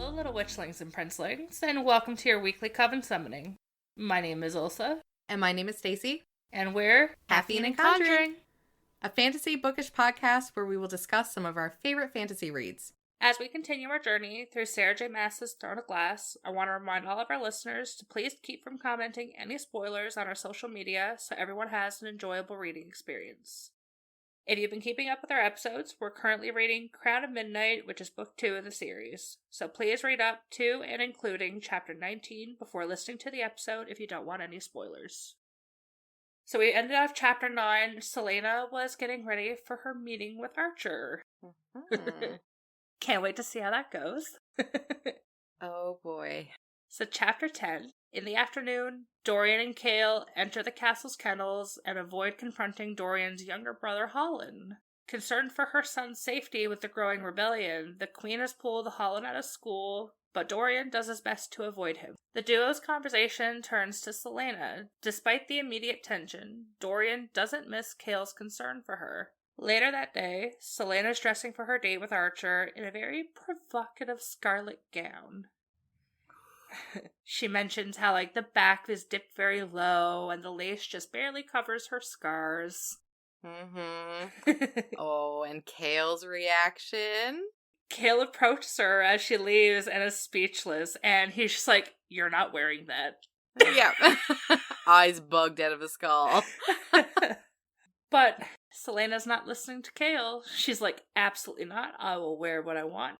Hello, little witchlings and princelings, and welcome to your weekly coven summoning. My name is Ulsa, And my name is Stacy. and we're Caffeine and Conjuring, a fantasy bookish podcast where we will discuss some of our favorite fantasy reads. As we continue our journey through Sarah J. Maas's Throne of Glass, I want to remind all of our listeners to please keep from commenting any spoilers on our social media so everyone has an enjoyable reading experience. If you've been keeping up with our episodes, we're currently reading Crown of Midnight, which is book 2 of the series. So please read up to and including chapter 19 before listening to the episode if you don't want any spoilers. So we ended off chapter 9. Selena was getting ready for her meeting with Archer. Mm-hmm. Can't wait to see how that goes. Oh boy. So chapter 10. In the afternoon, Dorian and Kale enter the castle's kennels and avoid confronting Dorian's younger brother Holland. Concerned for her son's safety with the growing rebellion, the queen has pulled Holland out of school, but Dorian does his best to avoid him. The duo's conversation turns to Selena. Despite the immediate tension, Dorian doesn't miss Kale's concern for her. Later that day, Selena's dressing for her date with Archer in a very provocative scarlet gown. She mentions how, the back is dipped very low and the lace just barely covers her scars. Mm-hmm. Oh, and Kale's reaction? Kale approaches her as she leaves and is speechless, and he's just like, "You're not wearing that." Yeah. Eyes bugged out of a skull. But Selena's not listening to Kale. She's like, "Absolutely not. I will wear what I want."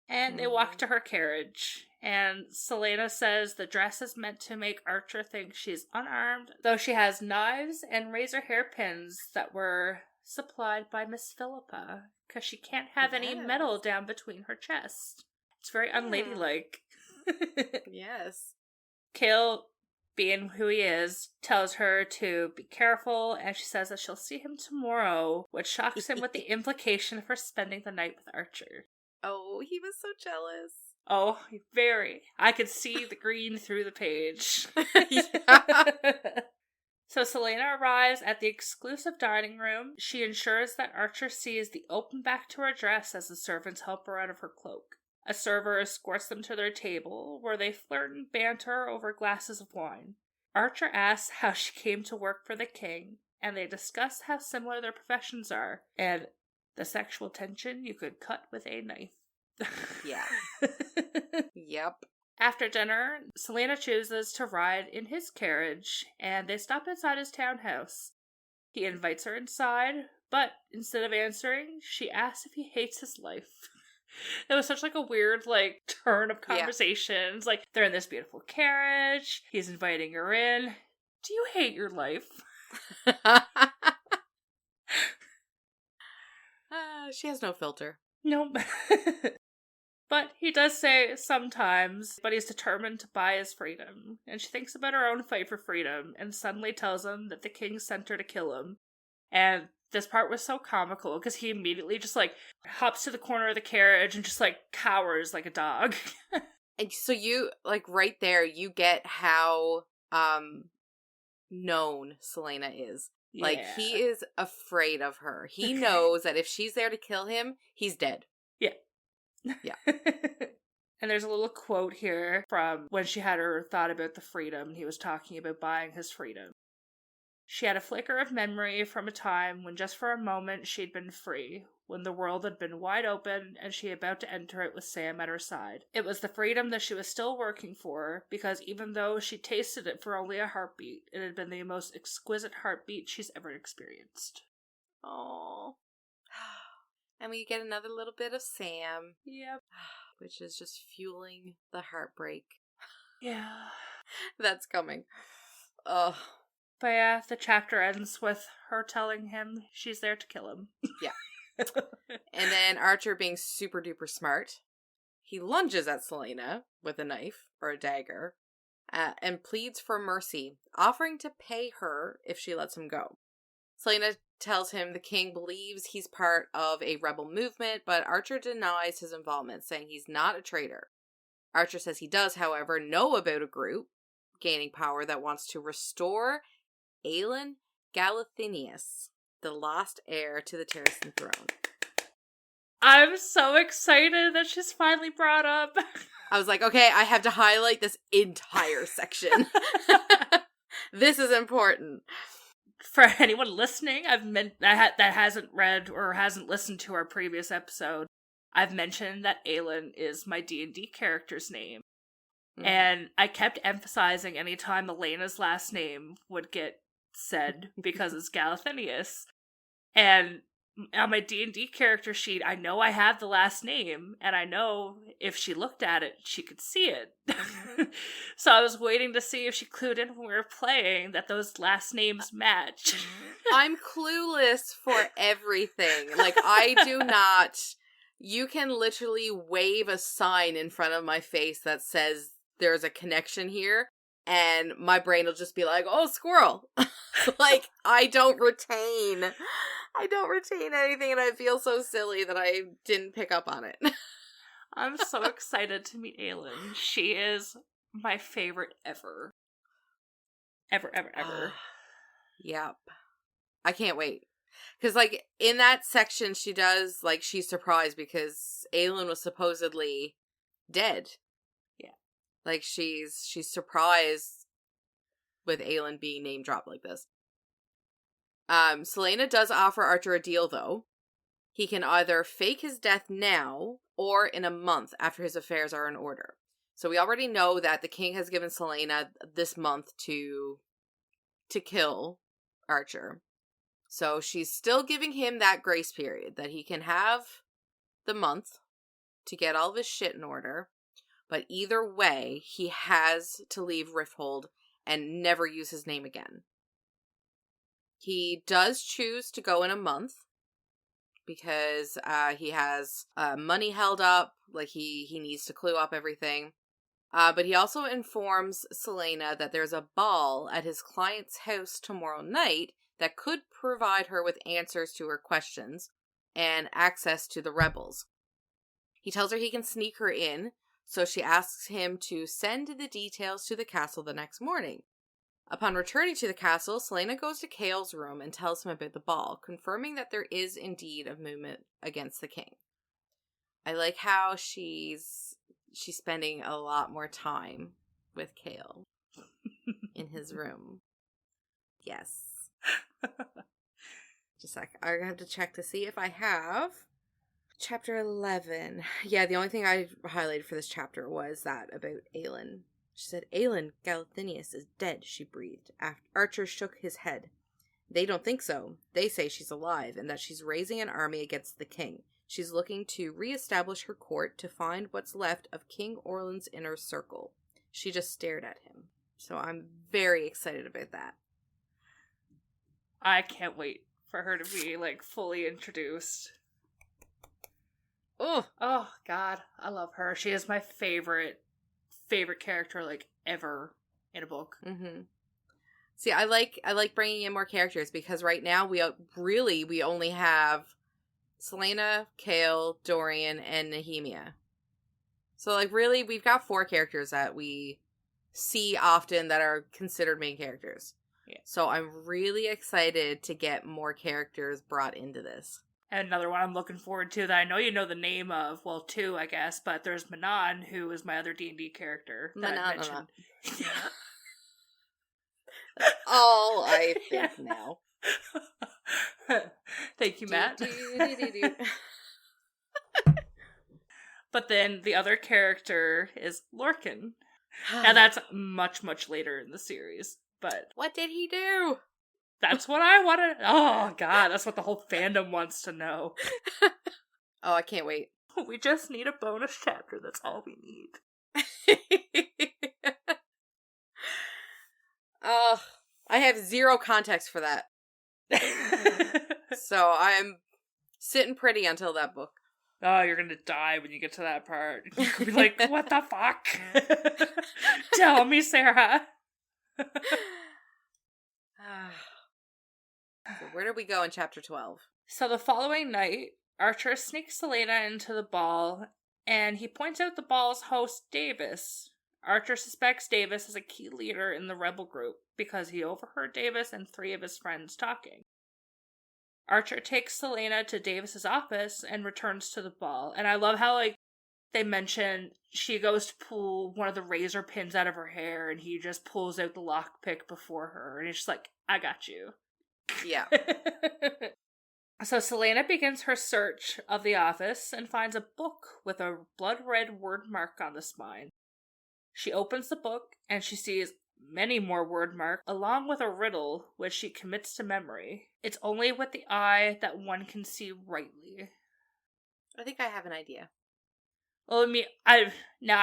And they walk to her carriage, and Selena says the dress is meant to make Archer think she's unarmed, though she has knives and razor hair pins that were supplied by Miss Philippa, because she can't have any metal down between her chest. It's very unladylike. Yes. Kale, being who he is, tells her to be careful, and she says that she'll see him tomorrow, which shocks him with the implication of her spending the night with Archer. Oh, he was so jealous. Oh, very. I could see the green through the page. So Selena arrives at the exclusive dining room. She ensures that Archer sees the open back to her dress as the servants help her out of her cloak. A server escorts them to their table, where they flirt and banter over glasses of wine. Archer asks how she came to work for the king, and they discuss how similar their professions are, and the sexual tension you could cut with a knife. Yeah. Yep. After dinner, Selena chooses to ride in his carriage, and they stop inside his townhouse. He invites her inside, but instead of answering, she asks if he hates his life. It was such a weird turn of conversations. Yeah. They're in this beautiful carriage. He's inviting her in. Do you hate your life? She has no filter. Nope. But he does say sometimes, but he's determined to buy his freedom. And she thinks about her own fight for freedom and suddenly tells him that the king sent her to kill him. And this part was so comical because he immediately just hops to the corner of the carriage and just cowers like a dog. And so you right there, you get how known Selena is. Yeah. He is afraid of her. He knows that if she's there to kill him, he's dead. Yeah. Yeah. And there's a little quote here from when she had her thought about the freedom. He was talking about buying his freedom. She had a flicker of memory from a time when just for a moment she'd been free, when the world had been wide open and she about to enter it with Sam at her side. It was the freedom that she was still working for, because even though she tasted it for only a heartbeat, it had been the most exquisite heartbeat she's ever experienced. Aww. And we get another little bit of Sam. Yep. Which is just fueling the heartbreak. Yeah. That's coming. Ugh. But yeah, the chapter ends with her telling him she's there to kill him. Yeah. And then Archer being super duper smart, he lunges at Selena with a knife or a dagger and pleads for mercy, offering to pay her if she lets him go. Selena tells him the king believes he's part of a rebel movement, but Archer denies his involvement, saying he's not a traitor. Archer says he does, however, know about a group gaining power that wants to restore Aelin Galathynius, the last heir to the Terrasen throne. I'm so excited that she's finally brought up. I was like, okay, I have to highlight this entire section. This is important. For anyone listening, that hasn't read or hasn't listened to our previous episode, I've mentioned that Aelin is my D&D character's name. Mm-hmm. And I kept emphasizing anytime Elena's last name would get said because it's Galathinius. And on my D&D character sheet, I know I have the last name, and I know if she looked at it, she could see it. So I was waiting to see if she clued in when we were playing that those last names match. I'm clueless for everything. Like, I do not... You can literally wave a sign in front of my face that says there's a connection here, and my brain will just be like, oh, squirrel. Like, I don't retain anything, and I feel so silly that I didn't pick up on it. I'm so excited to meet Aelin. She is my favorite ever. Ever. Yep. I can't wait. Because, like, in that section, she does, like, she's surprised because Aelin was supposedly dead. Yeah. Like, she's surprised with Aelin being name dropped like this. Selena does offer Archer a deal, though. He can either fake his death now or in a month after his affairs are in order. So we already know that the king has given Selena this month to kill Archer. So she's still giving him that grace period that he can have the month to get all of his shit in order. But either way, he has to leave Rifthold and never use his name again. He does choose to go in a month because he has money held up, like he needs to clue up everything. But he also informs Selena that there's a ball at his client's house tomorrow night that could provide her with answers to her questions and access to the rebels. He tells her he can sneak her in, so she asks him to send the details to the castle the next morning. Upon returning to the castle, Selena goes to Chaol's room and tells him about the ball, confirming that there is indeed a movement against the king. I like how she's spending a lot more time with Chaol in his room. Yes. Just like, I have to check to see if I have. Chapter 11. Yeah, the only thing I highlighted for this chapter was that about Aelin. She said, Aelin Galathinius is dead, she breathed. Archer shook his head. They don't think so. They say she's alive and that she's raising an army against the king. She's looking to reestablish her court to find what's left of King Orlan's inner circle. She just stared at him. So I'm very excited about that. I can't wait for her to be, like, fully introduced. Oh, God. I love her. She is my favorite character, like, ever in a book. Mm-hmm. See, I like bringing in more characters because right now we only have Selena, Chaol, Dorian, and Nehemia. So, like, really, we've got 4 characters that we see often that are considered main characters. Yeah. So I'm really excited to get more characters brought into this. And another one I'm looking forward to that I know you know the name of, well, 2, I guess, but there's Manon, who is my other D&D character that I mentioned. That's all I think now. Thank you, Matt. But then the other character is Lorcan. Now that's much, much later in the series, but... What did he do? That's what I want to... Oh, God, that's what the whole fandom wants to know. Oh, I can't wait. We just need a bonus chapter. That's all we need. Oh, I have 0 context for that. So I'm sitting pretty until that book. Oh, you're gonna die when you get to that part. You're gonna be like, what the fuck? Tell me, Sarah. So where do we go in chapter 12? So the following night, Archer sneaks Selena into the ball, and he points out the ball's host, Davis. Archer suspects Davis is a key leader in the rebel group because he overheard Davis and 3 of his friends talking. Archer takes Selena to Davis's office and returns to the ball. And I love how, like, they mention she goes to pull one of the razor pins out of her hair and he just pulls out the lockpick before her. And he's just like, I got you. Yeah. So Selena begins her search of the office and finds a book with a blood-red word mark on the spine. She opens the book and she sees many more word marks along with a riddle which she commits to memory. It's only with the eye that one can see rightly. I think I have an idea. Well, I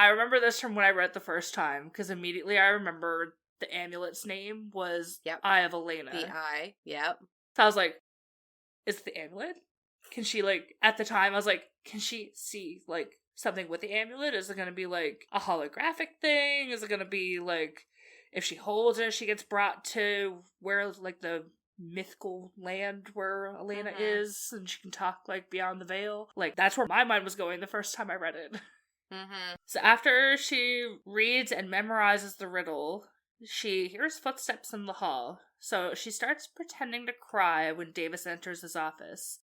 remember this from when I read it the first time, because immediately I remembered the amulet's name was Eye of Elena. The Eye, yep. So I was like, is it the amulet? Can she, like, at the time, I was like, can she see, like, something with the amulet? Is it going to be, like, a holographic thing? Is it going to be, like, if she holds it, she gets brought to where, like, the mythical land where Elena is, and she can talk, like, beyond the veil? Like, that's where my mind was going the first time I read it. So after she reads and memorizes the riddle, she hears footsteps in the hall. So she starts pretending to cry when Davis enters his office.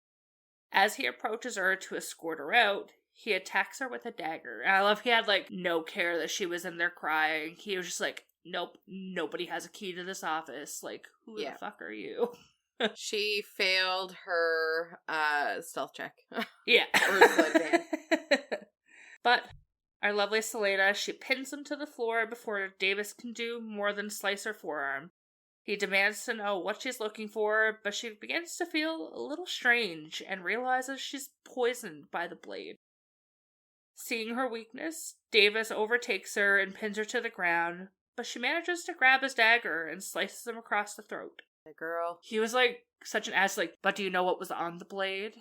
As he approaches her to escort her out, he attacks her with a dagger. And I love he had, like, no care that she was in there crying. He was just like, nope, nobody has a key to this office. Like, who the fuck are you? She failed her stealth check. Yeah. Or sleight of hand. But our lovely Selena, she pins him to the floor before Davis can do more than slice her forearm. He demands to know what she's looking for, but she begins to feel a little strange and realizes she's poisoned by the blade. Seeing her weakness, Davis overtakes her and pins her to the ground, but she manages to grab his dagger and slices him across the throat. The girl. He was like such an ass, like, but do you know what was on the blade?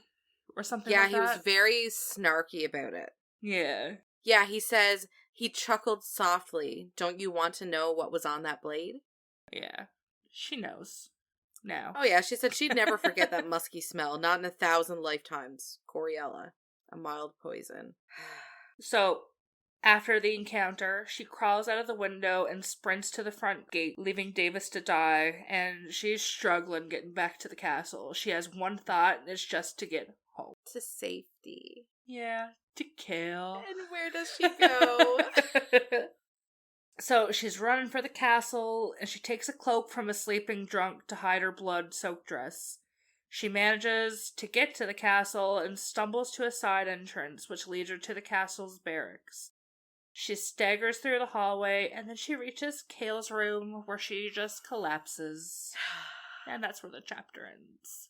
Or something like that? Yeah, he was very snarky about it. Yeah. Yeah, he says, he chuckled softly. Don't you want to know what was on that blade? Yeah. She knows. Now. Oh yeah, she said she'd never forget that musky smell, not in 1,000 lifetimes. Coriella. A mild poison. So, after the encounter, she crawls out of the window and sprints to the front gate, leaving Davis to die, and she's struggling getting back to the castle. She has one thought, and it's just to get home. To safety. Yeah, to kill. And where does she go? So she's running for the castle, and she takes a cloak from a sleeping drunk to hide her blood-soaked dress. She manages to get to the castle and stumbles to a side entrance, which leads her to the castle's barracks. She staggers through the hallway, and then she reaches Kale's room, where she just collapses. And that's where the chapter ends.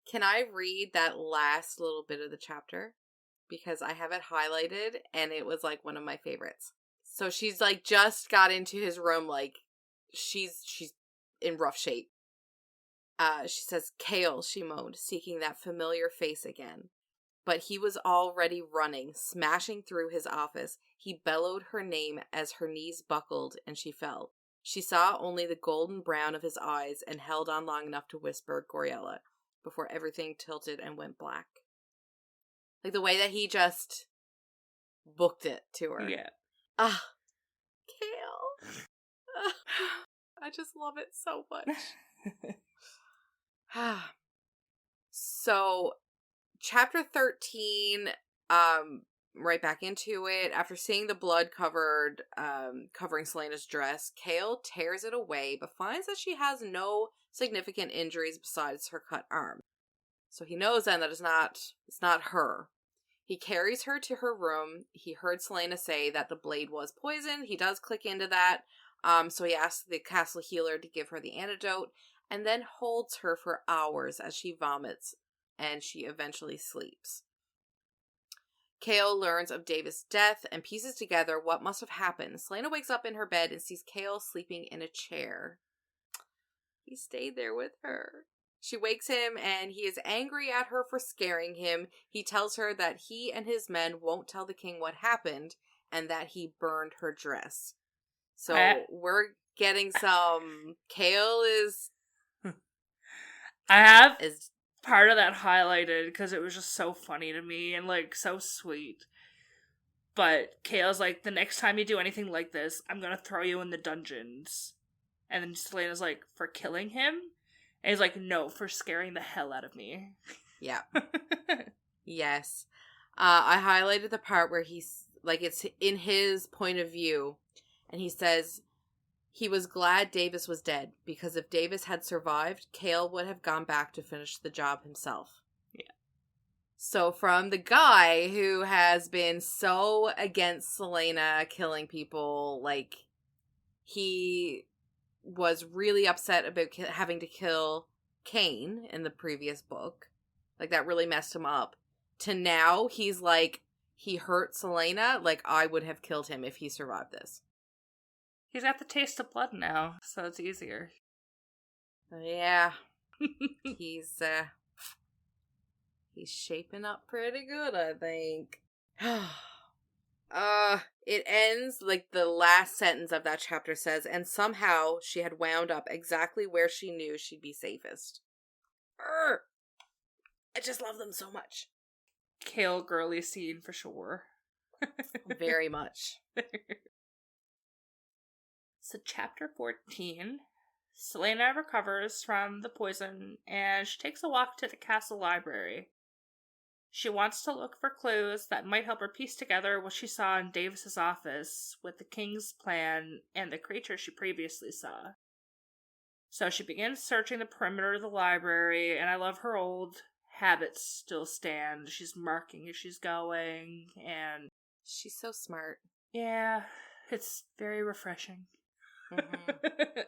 Can I read that last little bit of the chapter? Because I have it highlighted, and it was, like, one of my favorites. So she's, like, just got into his room, like, she's in rough shape. She says, Kale, she moaned, seeking that familiar face again. But he was already running, smashing through his office. He bellowed her name as her knees buckled and she fell. She saw only the golden brown of his eyes and held on long enough to whisper Goriella before everything tilted and went black. Like the way that he just booked it to her. Yeah. Ah, Kale. I just love it so much. So, chapter 13, right back into it. After seeing the blood covering Selena's dress, Kale tears it away, but finds that she has no significant injuries besides her cut arm. So he knows then that it's not her. He carries her to her room. He heard Selena say that the blade was poisoned. He does click into that. So he asks the castle healer to give her the antidote, and then holds her for hours as she vomits, and she eventually sleeps. Kale learns of Davis' death and pieces together what must have happened. Selena wakes up in her bed and sees Kale sleeping in a chair. He stayed there with her. She wakes him, and he is angry at her for scaring him. He tells her that he and his men won't tell the king what happened, and that he burned her dress. So we're getting some... Kale is... I have part of that highlighted because it was just so funny to me and, like, so sweet. But Kale's like, the next time you do anything like this, I'm gonna throw you in the dungeons. And then Selena's like, for killing him? And he's like, no, for scaring the hell out of me. Yeah. Yes. I highlighted the part where he's, like, it's in his point of view, and he says he was glad Davis was dead, because if Davis had survived, Cale would have gone back to finish the job himself. Yeah. So from the guy who has been so against Celaena killing people, like, he was really upset about having to kill Cain in the previous book. Like, that really messed him up. To now, he's like, he hurt Celaena, like, I would have killed him if he survived this. He's got the taste of blood now, so it's easier. Yeah. He's shaping up pretty good, I think. It ends, like, the last sentence of that chapter says, and somehow she had wound up exactly where she knew she'd be safest. I just love them so much. Cale girly scene for sure. Very much. So chapter 14, Celaena recovers from the poison and she takes a walk to the castle library. She wants to look for clues that might help her piece together what she saw in Davis's office with the king's plan and the creature she previously saw. So she begins searching the perimeter of the library, and I love her old habits still stand. She's marking as she's going, and she's so smart. Yeah, it's very refreshing. Mm-hmm.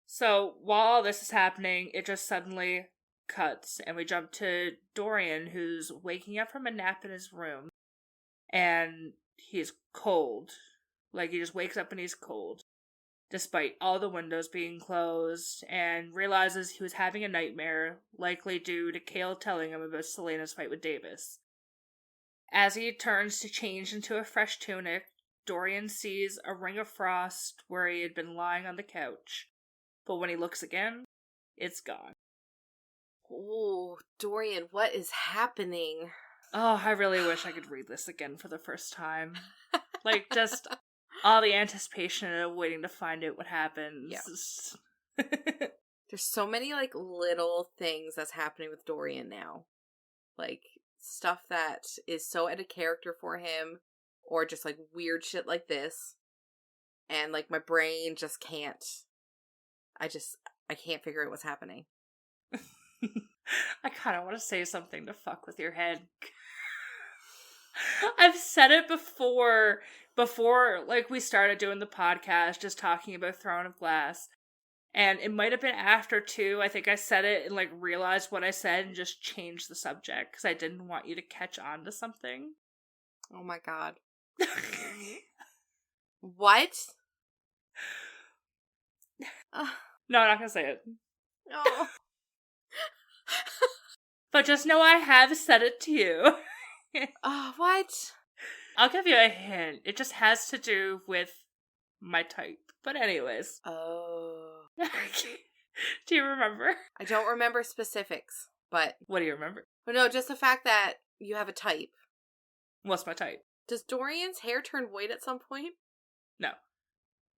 So while all this is happening, it just suddenly cuts, and we jump to Dorian, who's waking up from a nap in his room, and he's cold. Like, he just wakes up and he's cold, despite all the windows being closed, and realizes he was having a nightmare, likely due to Cale telling him about Celaena's fight with Davis. As he turns to change into a fresh tunic, Dorian sees a ring of frost where he had been lying on the couch. But when he looks again, it's gone. Oh, Dorian, what is happening? Oh, I really wish I could read this again for the first time. Like, just all the anticipation of waiting to find out what happens. Yeah. There's so many, like, little things that's happening with Dorian now. Like, stuff that is so out of character for him, or just, like, weird shit like this. And, like, my brain just can't. I can't figure out what's happening. I kind of want to say something to fuck with your head. I've said it before, like, we started doing the podcast, just talking about Throne of Glass. And it might have been after, too. I think I said it and, like, realized what I said and just changed the subject, because I didn't want you to catch on to something. Oh my god. What? No, I'm not gonna say it. Oh. But just know I have said it to you. What? I'll give you a hint. It just has to do with my type. But anyways. Oh. Do you remember? I don't remember specifics, but... What do you remember? But no, just the fact that you have a type. What's my type? Does Dorian's hair turn white at some point? No.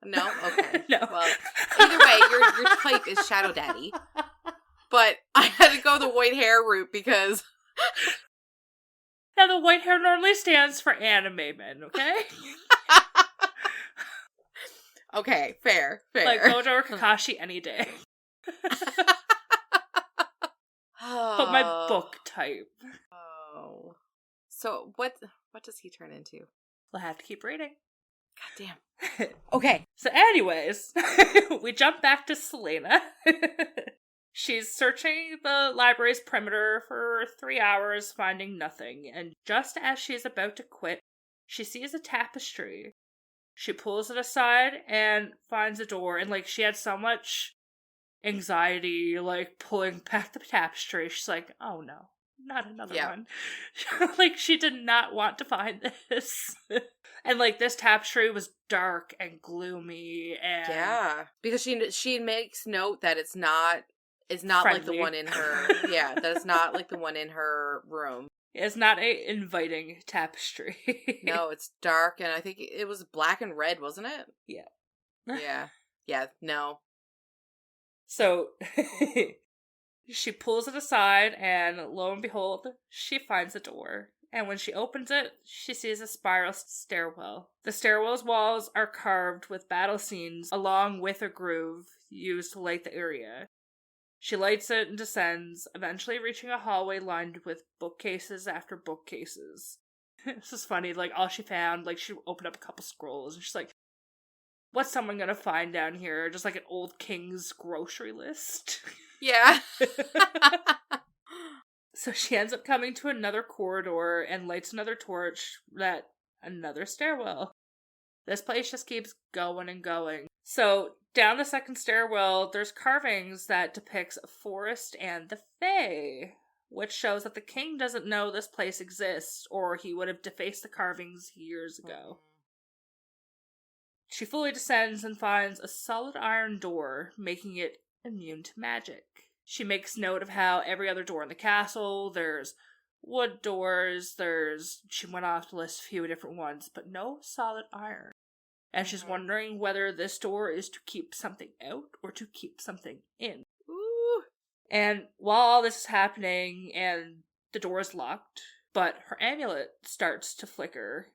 No? Okay. No. Well, either way, your type is Shadow Daddy. But I had to go the white hair route because... Now, the white hair normally stands for anime men, okay? Okay, fair. Like Gojo or Kakashi any day. But my book type. Oh. So, what does he turn into? We'll have to keep reading. God damn. Okay. So anyways, we jump back to Celaena. She's searching the library's perimeter for 3 hours, finding nothing, and just as she's about to quit, she sees a tapestry. She pulls it aside and finds a door, and, like, she had so much anxiety, like, pulling back the tapestry. She's like, oh no, not another one. Like, she did not want to find this. And, like, this tapestry was dark and gloomy, and... Yeah, because she makes note that it's not like the one in her... Yeah, that it's not like the one in her room. It's not a inviting tapestry. No, it's dark, and I think it was black and red, wasn't it? Yeah. Yeah. Yeah, no. So she pulls it aside, and lo and behold, she finds a door. And when she opens it, she sees a spiral stairwell. The stairwell's walls are carved with battle scenes along with a groove used to light the area. She lights it and descends, eventually reaching a hallway lined with bookcases after bookcases. This is funny, like, all she found, like, she opened up a couple scrolls, and she's like, what's someone gonna find down here? Just like an old king's grocery list. Yeah. So she ends up coming to another corridor and lights another torch at another stairwell. This place just keeps going and going. So down the second stairwell, there's carvings that depicts a forest and the Fae, which shows that the king doesn't know this place exists, or he would have defaced the carvings years ago. She fully descends and finds a solid iron door, making it immune to magic. She makes note of how every other door in the castle, there's wood doors, she went off to list a few different ones, but no solid iron. And she's wondering whether this door is to keep something out or to keep something in. Ooh. And while all this is happening and the door is locked, but her amulet starts to flicker,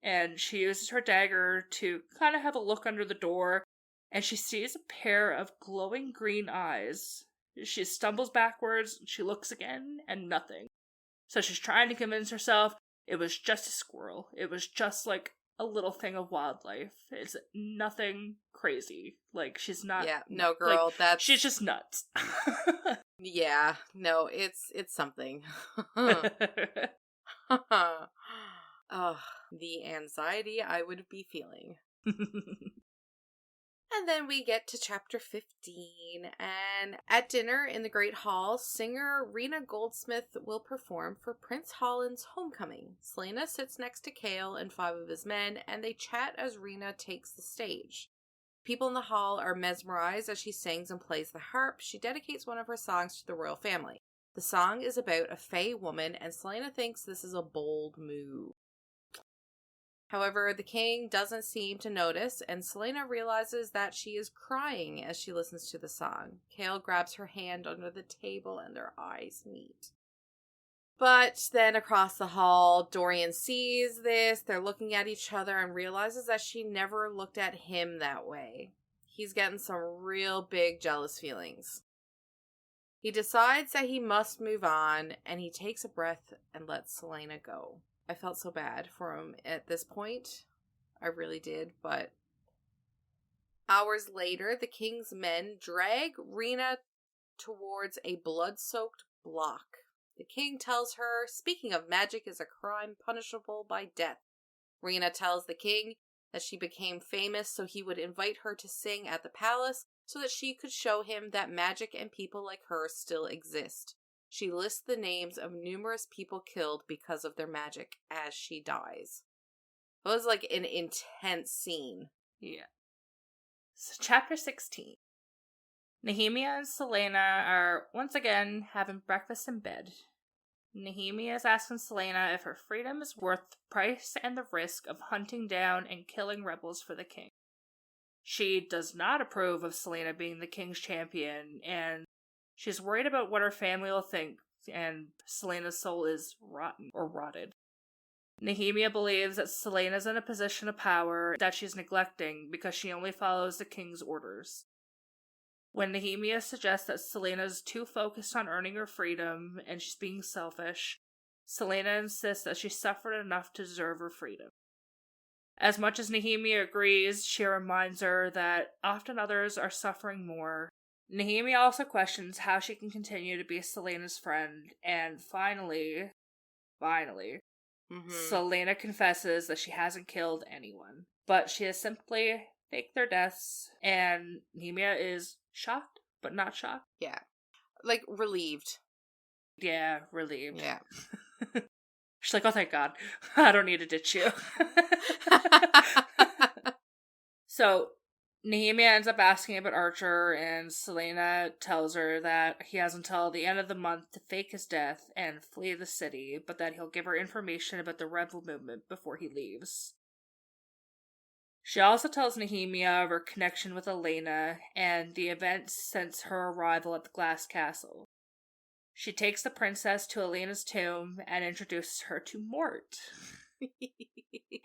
and she uses her dagger to kind of have a look under the door, and she sees a pair of glowing green eyes. She stumbles backwards, she looks again, and nothing. So she's trying to convince herself it was just a squirrel. It was just like a little thing of wildlife. It's nothing crazy. Like, she's not... Yeah, no, girl, like, that's... she's just nuts. Yeah, no, it's something. Oh, the anxiety I would be feeling. And then we get to chapter 15, and at dinner in the Great Hall, singer Rena Goldsmith will perform for Prince Holland's homecoming. Selena sits next to Kale and 5 of his men, and they chat as Rena takes the stage. People in the hall are mesmerized as she sings and plays the harp. She dedicates one of her songs to the royal family. The song is about a Fae woman, and Selena thinks this is a bold move. However, the king doesn't seem to notice, and Selena realizes that she is crying as she listens to the song. Kale grabs her hand under the table and their eyes meet. But then across the hall, Dorian sees this, they're looking at each other, and realizes that she never looked at him that way. He's getting some real big jealous feelings. He decides that he must move on, and he takes a breath and lets Selena go. I felt so bad for him at this point. I really did, but... Hours later, the king's men drag Rena towards a blood-soaked block. The king tells her, speaking of magic is a crime punishable by death. Rena tells the king that she became famous so he would invite her to sing at the palace so that she could show him that magic and people like her still exist. She lists the names of numerous people killed because of their magic as she dies. It was like an intense scene. Yeah. So chapter 16. Nehemia and Selena are once again having breakfast in bed. Nehemia is asking Selena if her freedom is worth the price and the risk of hunting down and killing rebels for the king. She does not approve of Selena being the king's champion, and she's worried about what her family will think, and Selena's soul is rotten or rotted. Nehemia believes that Selena's in a position of power that she's neglecting because she only follows the king's orders. When Nehemia suggests that Selena's too focused on earning her freedom and she's being selfish, Selena insists that she suffered enough to deserve her freedom. As much as Nehemia agrees, she reminds her that often others are suffering more. Nehemia also questions how she can continue to be Selena's friend, and finally, Selena confesses that she hasn't killed anyone, but she has simply faked their deaths, and Nehemia is shocked, but not shocked. Yeah. Like, relieved. Yeah, relieved. Yeah. She's like, oh, thank God. I don't need to ditch you. So, Nehemia ends up asking about Archer, and Selena tells her that he has until the end of the month to fake his death and flee the city, but that he'll give her information about the rebel movement before he leaves. She also tells Nehemia of her connection with Elena and the events since her arrival at the Glass Castle. She takes the princess to Elena's tomb and introduces her to Mort,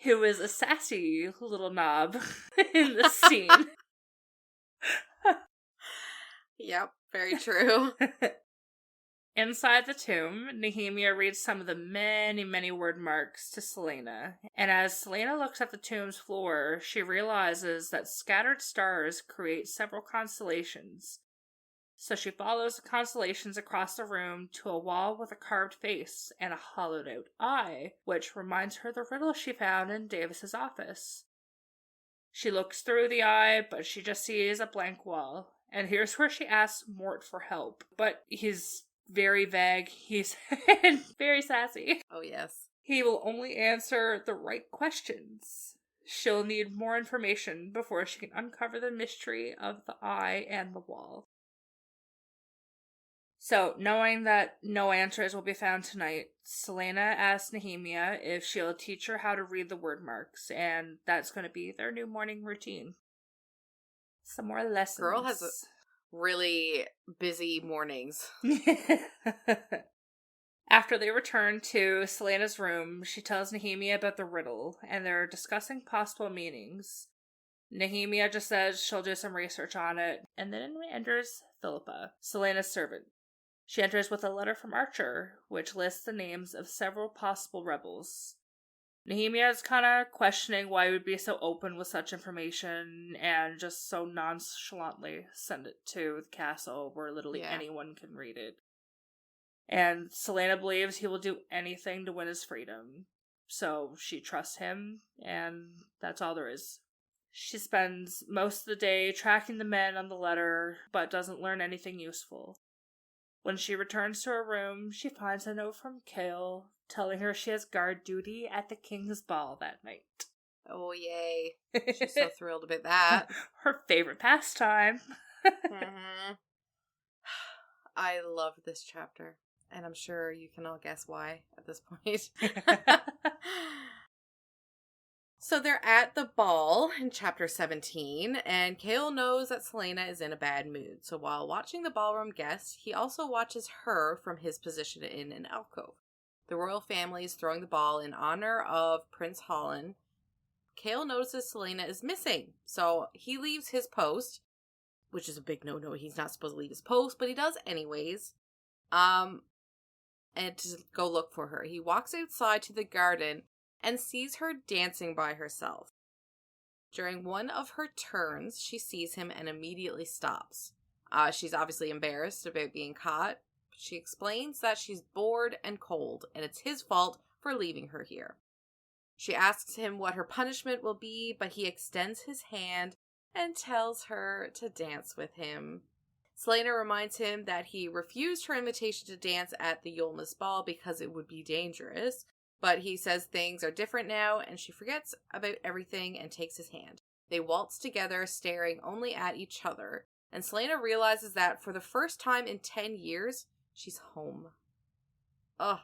who is a sassy little knob in the scene. Yep, very true. Inside the tomb, Nehemia reads some of the many, many word marks to Selena, and as Selena looks at the tomb's floor, she realizes that scattered stars create several constellations. So she follows the constellations across the room to a wall with a carved face and a hollowed-out eye, which reminds her of the riddle she found in Davis's office. She looks through the eye, but she just sees a blank wall, and here's where she asks Mort for help, but he's very vague. He's very sassy. Oh, yes. He will only answer the right questions. She'll need more information before she can uncover the mystery of the eye and the wall. So, knowing that no answers will be found tonight, Selena asks Nehemia if she'll teach her how to read the word marks, and that's going to be their new morning routine. Some more lessons. Girl has really busy mornings. After they return to Selena's room, she tells Nehemia about the riddle, and they're discussing possible meanings. Nehemia just says she'll do some research on it, and then enters Philippa, Selena's servant. She enters with a letter from Archer, which lists the names of several possible rebels. Nehemia is kind of questioning why he would be so open with such information and just so nonchalantly send it to the castle where literally anyone can read it. And Selena believes he will do anything to win his freedom. So she trusts him, and that's all there is. She spends most of the day tracking the men on the letter, but doesn't learn anything useful. When she returns to her room, she finds a note from Kale telling her she has guard duty at the king's ball that night. Oh, yay. She's so thrilled about that. Her favorite pastime. Mm-hmm. I love this chapter, and I'm sure you can all guess why at this point. So they're at the ball in chapter 17, and Kale knows that Selena is in a bad mood. So while watching the ballroom guests, he also watches her from his position in an alcove. The royal family is throwing the ball in honor of Prince Holland. Kale notices Selena is missing, so he leaves his post, which is a big no-no. He's not supposed to leave his post, but he does anyways. And to go look for her. He walks outside to the garden and sees her dancing by herself. During one of her turns, she sees him and immediately stops. She's obviously embarrassed about being caught. She explains that she's bored and cold, and it's his fault for leaving her here. She asks him what her punishment will be, but he extends his hand and tells her to dance with him. Selena reminds him that he refused her invitation to dance at the Yulmus ball because it would be dangerous, but he says things are different now, and she forgets about everything and takes his hand. They waltz together, staring only at each other, and Selena realizes that for the first time in 10 years, she's home. Ugh.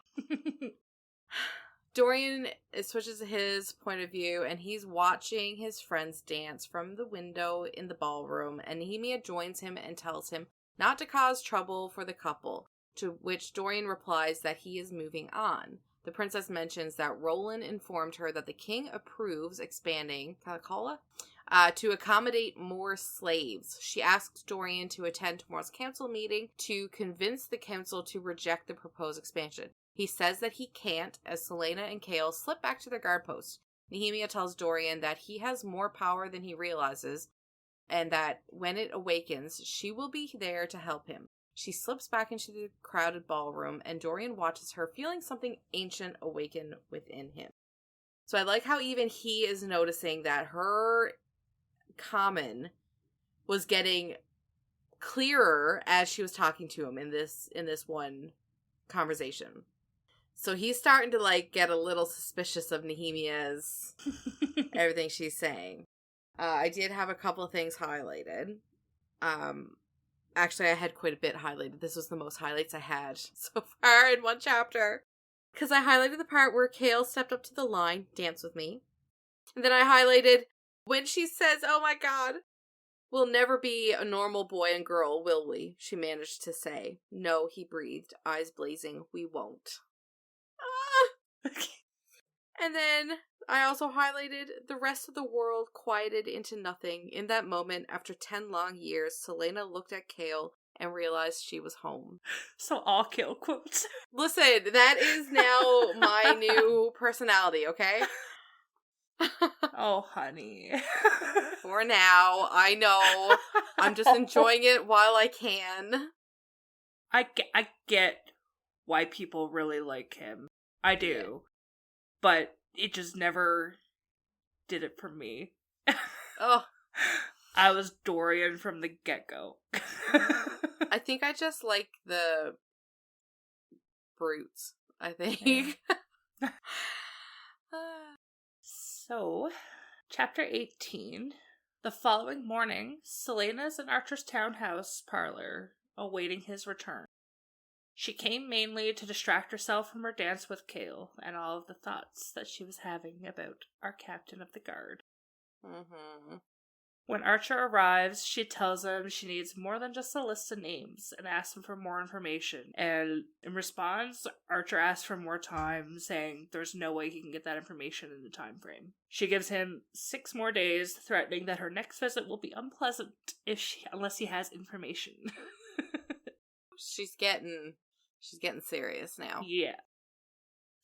Dorian switches his point of view, and he's watching his friends dance from the window in the ballroom, and Nehemia joins him and tells him not to cause trouble for the couple, to which Dorian replies that he is moving on. The princess mentions that Roland informed her that the king approves expanding Kalakala to accommodate more slaves. She asks Dorian to attend tomorrow's council meeting to convince the council to reject the proposed expansion. He says that he can't, as Selena and Kale slip back to their guard post. Nehemia tells Dorian that he has more power than he realizes, and that when it awakens, she will be there to help him. She slips back into the crowded ballroom, and Dorian watches her, feeling something ancient awaken within him. So I like how even he is noticing that her common was getting clearer as she was talking to him in this one conversation. So he's starting to get a little suspicious of Nehemia's everything she's saying. I did have a couple of things highlighted. Actually, I had quite a bit highlighted. This was the most highlights I had so far in one chapter. Because I highlighted the part where Kale stepped up to the line, dance with me. And then I highlighted When she says, oh my god, we'll never be a normal boy and girl, will we? She managed to say. No, he breathed, eyes blazing. We won't. Ah! And then I also highlighted the rest of the world quieted into nothing. In that moment, after 10 long years, Selena looked at Kale and realized she was home. So all Kale quotes. Listen, that is now my new personality, okay? Oh, honey. For now, I know. I'm just enjoying it while I can. I get why people really like him. I do. Yeah. But it just never did it for me. Oh. I was Dorian from the get-go. I think I just like the brutes, I think. Yeah. So, chapter 18. The following morning, Selena's in Archer's townhouse parlor, awaiting his return. She came mainly to distract herself from her dance with Kale and all of the thoughts that she was having about our captain of the guard. Mm-hmm. When Archer arrives, she tells him she needs more than just a list of names and asks him for more information. And in response, Archer asks for more time, saying there's no way he can get that information in the time frame. She gives him 6 more days, threatening that her next visit will be unpleasant unless he has information. She's getting serious now. Yeah.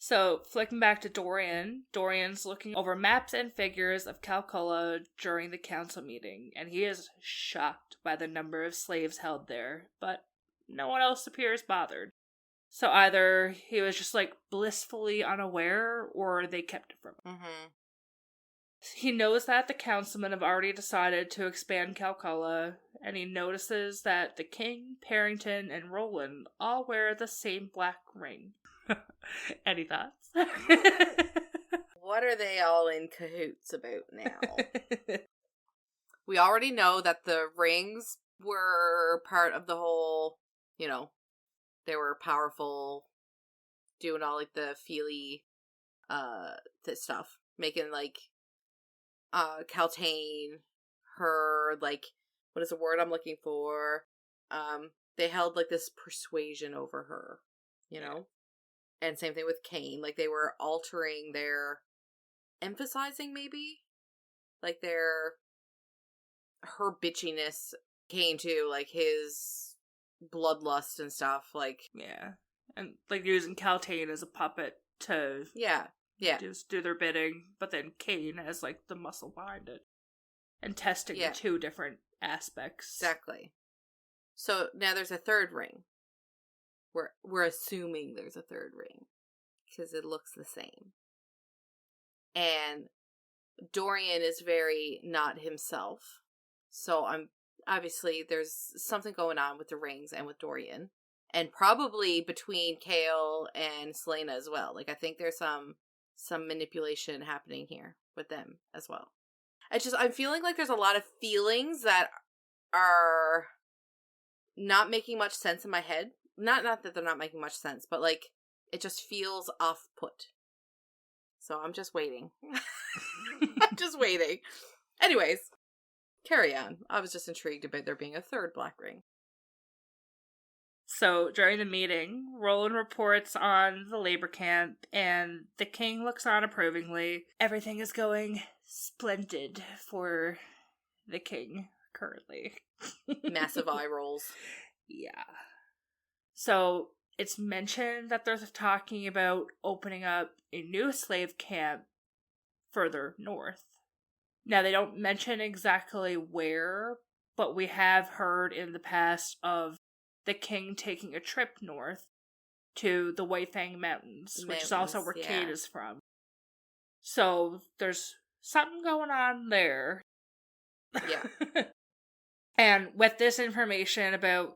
So, flicking back to Dorian, Dorian's looking over maps and figures of Calcula during the council meeting, and he is shocked by the number of slaves held there, but no one else appears bothered. So either he was just, blissfully unaware, or they kept it from him. Mm-hmm. He knows that the councilmen have already decided to expand Calcula, and he notices that the king, Parrington, and Roland all wear the same black ring. Any thoughts? What are they all in cahoots about now? We already know that the rings were part of the whole, they were powerful, doing all the feely stuff, making Caltaine, her what is the word I'm looking for? They held this persuasion over her, you know? And same thing with Kane. They were altering emphasizing maybe? Her bitchiness. Kane too, his bloodlust and stuff, Yeah. And, using Caltaine as a puppet to... Yeah. Just do their bidding, but then Kane as, the muscle behind it. And testing the 2 different aspects. Exactly. So, now there's a third ring. We're assuming there's a third ring because it looks the same. And Dorian is very not himself. So obviously there's something going on with the rings and with Dorian, and probably between Kale and Selena as well. I think there's some manipulation happening here with them as well. I'm feeling there's a lot of feelings that are not making much sense in my head. Not that they're not making much sense, but it just feels off-put. So I'm just waiting. I'm just waiting. Anyways, carry on. I was just intrigued about there being a third black ring. So during the meeting, Roland reports on the labor camp, and the king looks on approvingly. Everything is going splendid for the king currently. Massive eye rolls. Yeah. So, it's mentioned that they're talking about opening up a new slave camp further north. Now, they don't mention exactly where, but we have heard in the past of the king taking a trip north to the White Fang Mountains, which is also where Kate is from. So, there's something going on there. Yeah. And with this information about,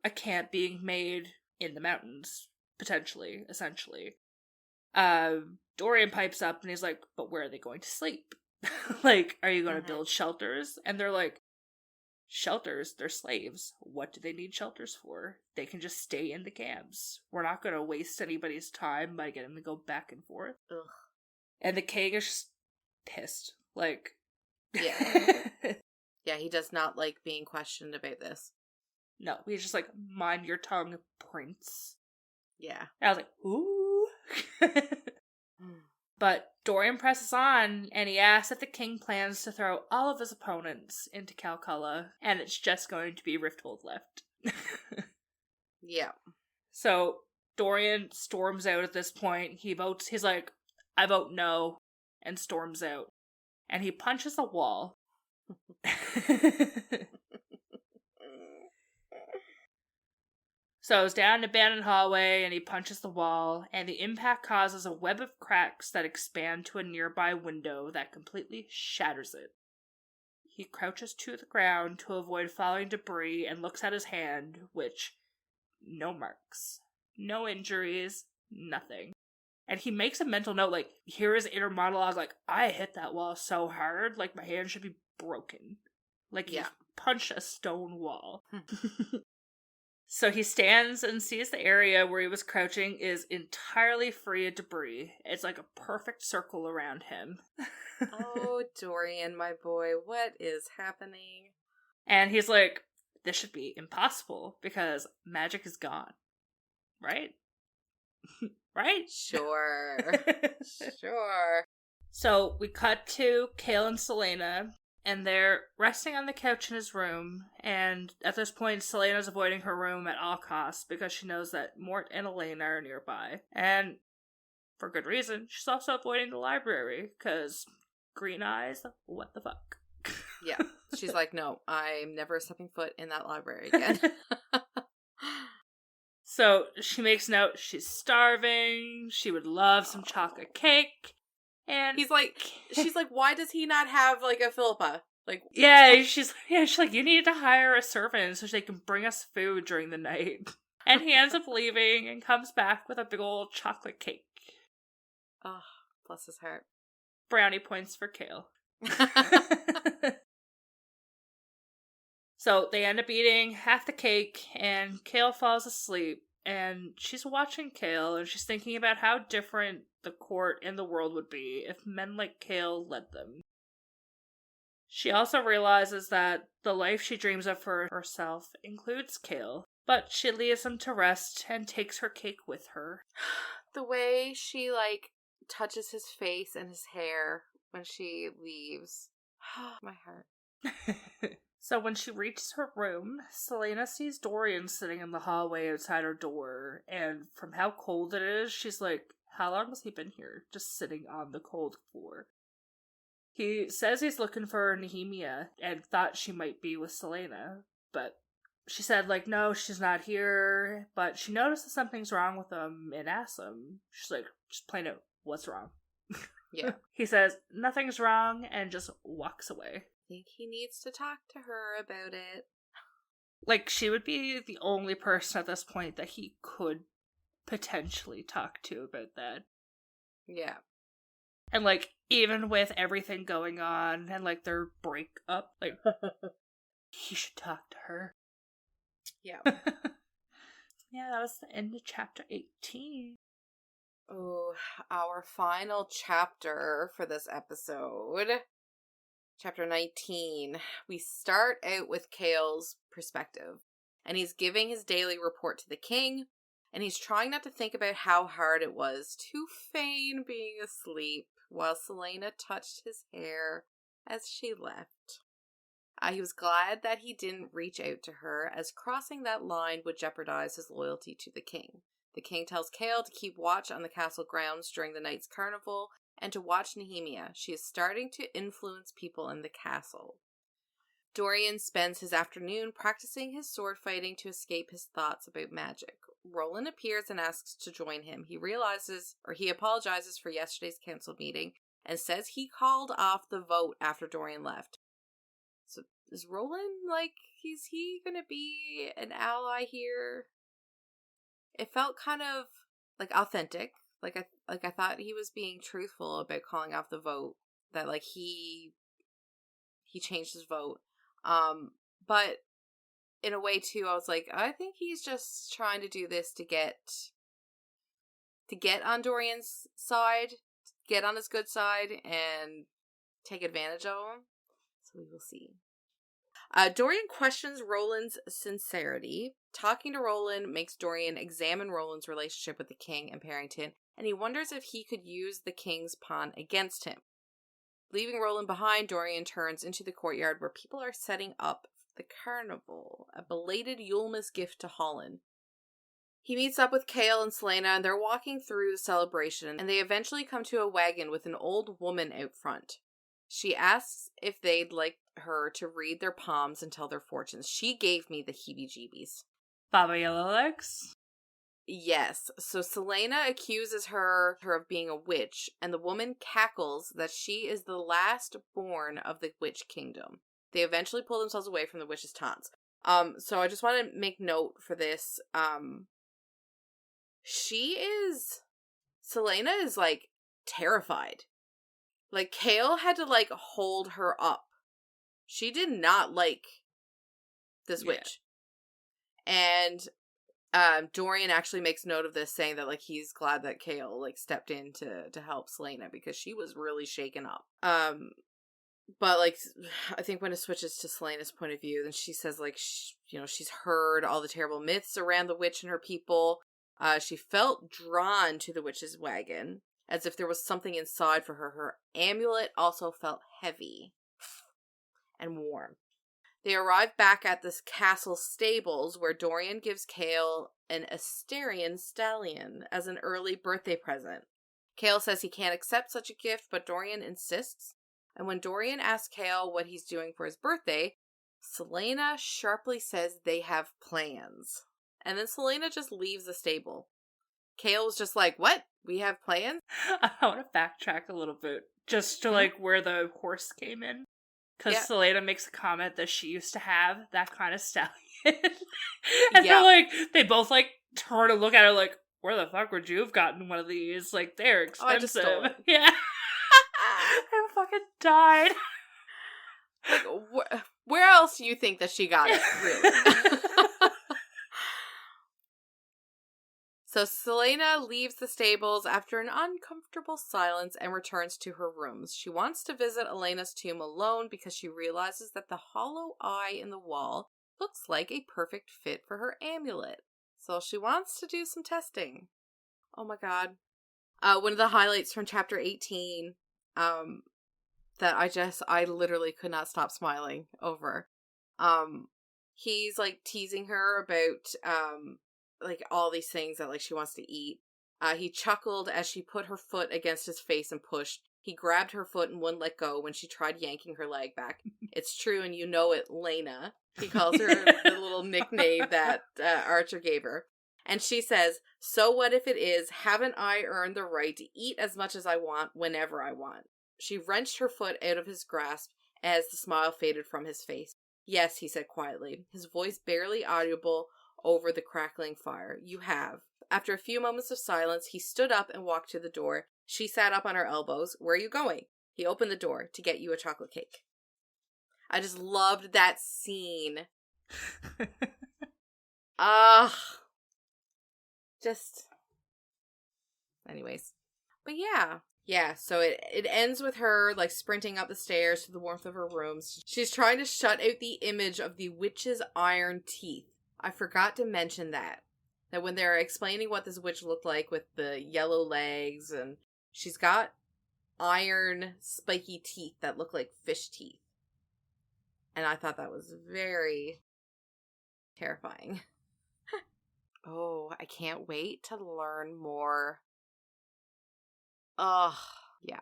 a camp being made in the mountains, potentially, essentially, Dorian pipes up and he's like, but where are they going to sleep? Are you going to build shelters? And they're like, shelters? They're slaves. What do they need shelters for? They can just stay in the camps. We're not going to waste anybody's time by getting them to go back and forth. Ugh. And the king is just pissed. Yeah. Yeah, he does not like being questioned about this. No, he's just like, mind your tongue, prince. Yeah. And I was like, ooh. But Dorian presses on, and he asks if the king plans to throw all of his opponents into Calcutta, and it's just going to be Rifthold left. Yeah. So Dorian storms out at this point. He's like, I vote no, and storms out. And he punches a wall. So it's down an abandoned hallway, and he punches the wall, and the impact causes a web of cracks that expand to a nearby window that completely shatters it. He crouches to the ground to avoid falling debris and looks at his hand, which, no marks, no injuries, nothing. And he makes a mental note, like, hear his inner monologue, like, I hit that wall so hard, like, my hand should be broken. Like, he punched a stone wall. So he stands and sees the area where he was crouching is entirely free of debris. It's like a perfect circle around him. Oh, Dorian, my boy, what is happening? And he's like, this should be impossible because magic is gone. Right? Right? Sure. Sure. So we cut to Kale and Selena, and they're resting on the couch in his room, and at this point, Selena's avoiding her room at all costs because she knows that Mort and Elena are nearby. And for good reason, she's also avoiding the library, because green eyes, what the fuck? Yeah. She's like, no, I'm never stepping foot in that library again. So she makes note she's starving, she would love some chocolate cake. And she's like, why does he not have like a Philippa? Like, she's like, you need to hire a servant so they can bring us food during the night. And he ends up leaving and comes back with a big old chocolate cake. Oh, bless his heart. Brownie points for Kale. So they end up eating half the cake, and Kale falls asleep. And she's watching Kale, and she's thinking about how different the court and the world would be if men like Kale led them. She also realizes that the life she dreams of for herself includes Kale, but she leaves him to rest and takes her cake with her. The way she, like, touches his face and his hair when she leaves. My heart. So when she reaches her room, Selena sees Dorian sitting in the hallway outside her door, and from how cold it is, she's like, how long has he been here? Just sitting on the cold floor. He says he's looking for Nehemia, and thought she might be with Selena, but she said, like, no, she's not here, but she notices something's wrong with him and asks him. She's like, just plain out, what's wrong? Yeah. He says, nothing's wrong, and just walks away. I think he needs to talk to her about it. Like, she would be the only person at this point that he could potentially talk to about that. Yeah. And, like, even with everything going on and, like, their breakup, like, he should talk to her. Yeah. Yeah, that was the end of chapter 18. Oh, our final chapter for this episode. Chapter 19. We start out with Kale's perspective, and he's giving his daily report to the king, and he's trying not to think about how hard it was to feign being asleep while Selena touched his hair as she left. He was glad that he didn't reach out to her, as crossing that line would jeopardize his loyalty to the king. The king tells Kale to keep watch on the castle grounds during the night's carnival, and to watch Nehemia. She is starting to influence people in the castle. Dorian spends his afternoon practicing his sword fighting to escape his thoughts about magic. Roland appears and asks to join him. He apologizes for yesterday's council meeting and says he called off the vote after Dorian left. So is Roland, like, is he gonna be an ally here? It felt kind of, like, authentic. I thought he was being truthful about calling off the vote. That, like, he changed his vote. But in a way too, I was like, I think he's just trying to do this to get on Dorian's side, get on his good side, and take advantage of him. So we will see. Dorian questions Roland's sincerity. Talking to Roland makes Dorian examine Roland's relationship with the king and Parrington, and he wonders if he could use the king's pawn against him. Leaving Roland behind, Dorian turns into the courtyard where people are setting up the carnival, a belated Yulemas gift to Holland. He meets up with Kale and Selena, and they're walking through the celebration, and they eventually come to a wagon with an old woman out front. She asks if they'd like her to read their palms and tell their fortunes. She gave me the heebie-jeebies. Baba Yellowlegs? Yes. So Selena accuses her of being a witch, and the woman cackles that she is the last born of the witch kingdom. They eventually pull themselves away from the witch's taunts. So I just want to make note for this. Selena is, like, terrified. Like, Kale had to, like, hold her up. She did not like this witch. And Dorian actually makes note of this, saying that, like, he's glad that Kale, like, stepped in to help Selena because she was really shaken up. But, like, I think when it switches to Selena's point of view, then she says, like, she's heard all the terrible myths around the witch and her people. She felt drawn to the witch's wagon, as if there was something inside for her. Her amulet also felt heavy and warm. They arrive back at this castle stables, where Dorian gives Kale an Asterian stallion as an early birthday present. Kale says he can't accept such a gift, but Dorian insists. And when Dorian asks Kale what he's doing for his birthday, Selena sharply says they have plans. And then Selena just leaves the stable. Kale was just like, what? We have plans? I want to backtrack a little bit, just to, like, where the horse came in. Because Selena makes a comment that she used to have that kind of stallion. And they're like, they both, like, turn and look at her like, where the fuck would you have gotten one of these? Like, they're expensive. Oh, I just stole it. Yeah. I fucking died. Like, where else do you think that she got it, really? So Selena leaves the stables after an uncomfortable silence and returns to her rooms. She wants to visit Elena's tomb alone because she realizes that the hollow eye in the wall looks like a perfect fit for her amulet. So she wants to do some testing. Oh my god. One of the highlights from chapter 18 that I literally could not stop smiling over. He's, like, teasing her about like, all these things that, like, she wants to eat. He chuckled as she put her foot against his face and pushed. He grabbed her foot and wouldn't let go when she tried yanking her leg back. It's true, and you know it, Lena. He calls her the little nickname that Archer gave her. And she says, so what if it is? Haven't I earned the right to eat as much as I want whenever I want? She wrenched her foot out of his grasp as the smile faded from his face. Yes, he said quietly, his voice barely audible over the crackling fire. You have. After a few moments of silence, he stood up and walked to the door. She sat up on her elbows. Where are you going? He opened the door. To get you a chocolate cake. I just loved that scene. Just. Anyways. But yeah. Yeah, so it ends with her, like, sprinting up the stairs to the warmth of her rooms. She's trying to shut out the image of the witch's iron teeth. I forgot to mention that when they're explaining what this witch looked like with the yellow legs, and she's got iron spiky teeth that look like fish teeth. And I thought that was very terrifying. Oh, I can't wait to learn more. Ugh, yeah.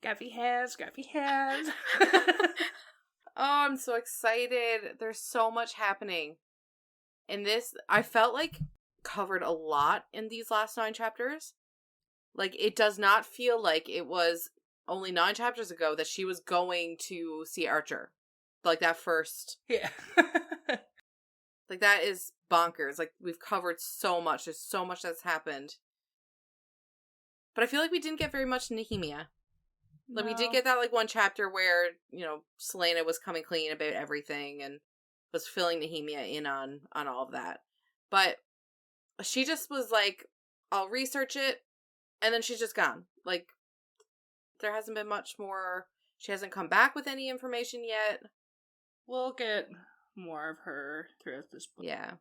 Grabby hands, grabby hands. Oh, I'm so excited. There's so much happening. In this, I felt like covered a lot in these last 9 chapters. Like, it does not feel like it was only 9 chapters ago that she was going to see Archer. Like, that first. Yeah. Like, that is bonkers. Like, we've covered so much. There's so much that's happened. But I feel like we didn't get very much Nehemia. Like, we did get that, like, one chapter where, you know, Selena was coming clean about everything and was filling Nehemia in on all of that. But she just was like, I'll research it, and then she's just gone. Like, there hasn't been much more She hasn't come back with any information yet. We'll get more of her throughout this book. Yeah,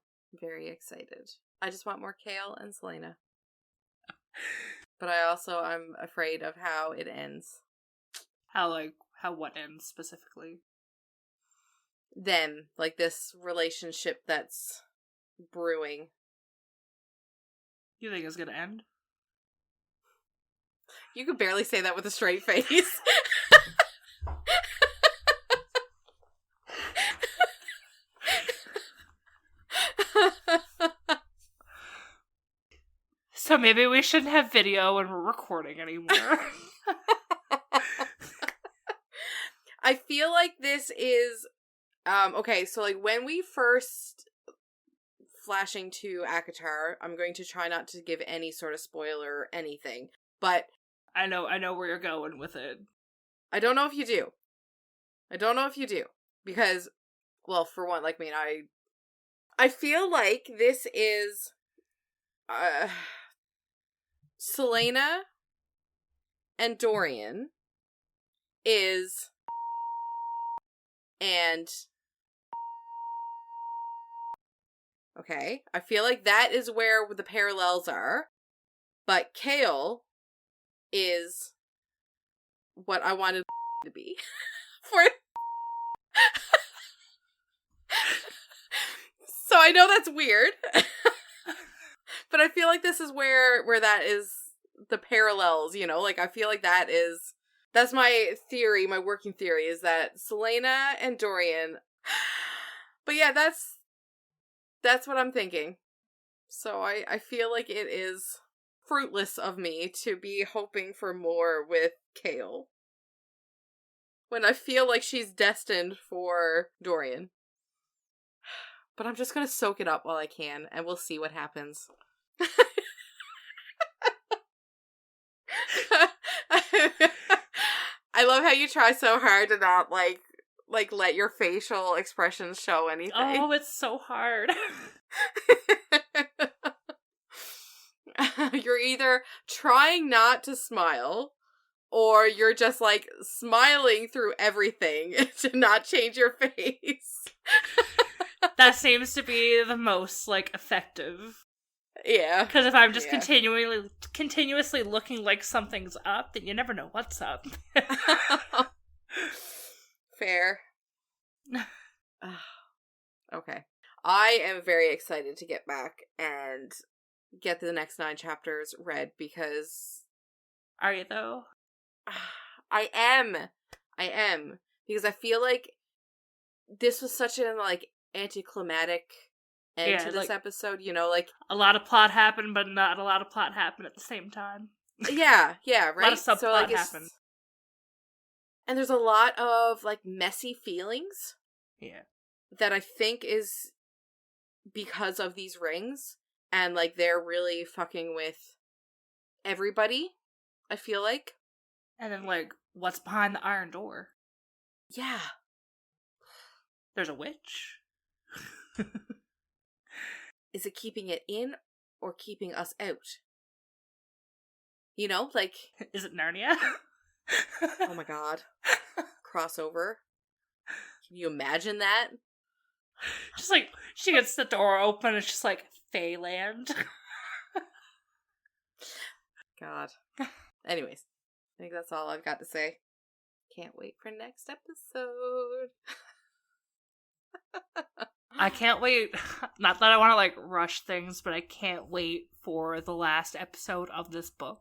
very excited. I just want more Kale and Selena. But I'm afraid of how it ends. How what ends specifically? Them, like this relationship that's brewing. You think it's gonna end? You could barely say that with a straight face. So maybe we shouldn't have video when we're recording anymore. I feel like this is okay, so like when we first flashing to ACOTAR, I'm going to try not to give any sort of spoiler or anything, but I know where you're going with it. I don't know if you do. Because, well, for one, like, I mean, I feel like this is Selena and Dorian is and okay, I feel like that is where the parallels are, but Kale is what I wanted to be for so I know that's weird. But I feel like this is where that is the parallels, you know? Like, I feel like that's my theory, my working theory, is that Selena and Dorian. But yeah, that's what I'm thinking. So I feel like it is fruitless of me to be hoping for more with Kale, when I feel like she's destined for Dorian. But I'm just gonna soak it up while I can, and we'll see what happens. I love how you try so hard to not like let your facial expressions show anything. Oh, it's so hard. You're either trying not to smile, or you're just like smiling through everything to not change your face. That seems to be the most like effective. Yeah. Because if I'm just continuously looking like something's up, then you never know what's up. Fair. Okay. I am very excited to get back and get the next 9 chapters read, because... Are you, though? I am. Because I feel like this was such an, like, anticlimactic end to this episode, you know, like... A lot of plot happened, but not a lot of plot happened at the same time. Yeah, right? A lot of subplot happened. And there's a lot of, like, messy feelings. Yeah. That I think is because of these rings. And, like, they're really fucking with everybody, I feel like. And then, like, what's behind the iron door? Yeah. There's a witch. Is it keeping it in or keeping us out? You know, like... Is it Narnia? Oh my god. Crossover. Can you imagine that? Just like, she gets the door open, it's just like, Feyland. God. Anyways, I think that's all I've got to say. Can't wait for next episode. I can't wait. Not that I want to, like, rush things, but I can't wait for the last episode of this book.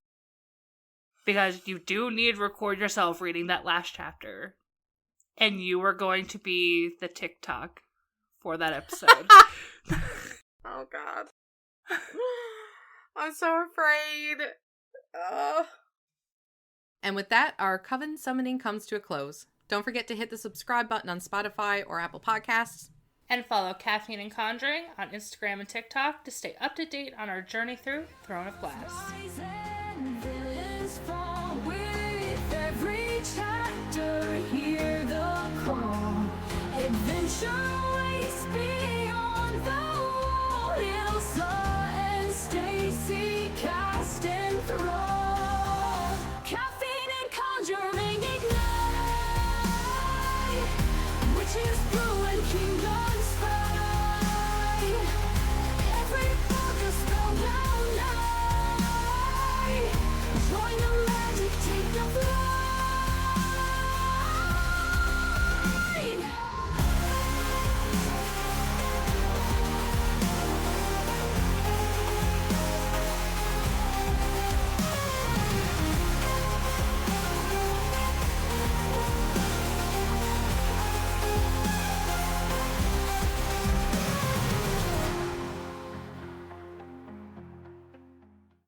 Because you do need to record yourself reading that last chapter. And you are going to be the TikTok for that episode. Oh, God. I'm so afraid. And with that, our Coven summoning comes to a close. Don't forget to hit the subscribe button on Spotify or Apple Podcasts. And follow Caffeine and Conjuring on Instagram and TikTok to stay up to date on our journey through Throne of Glass.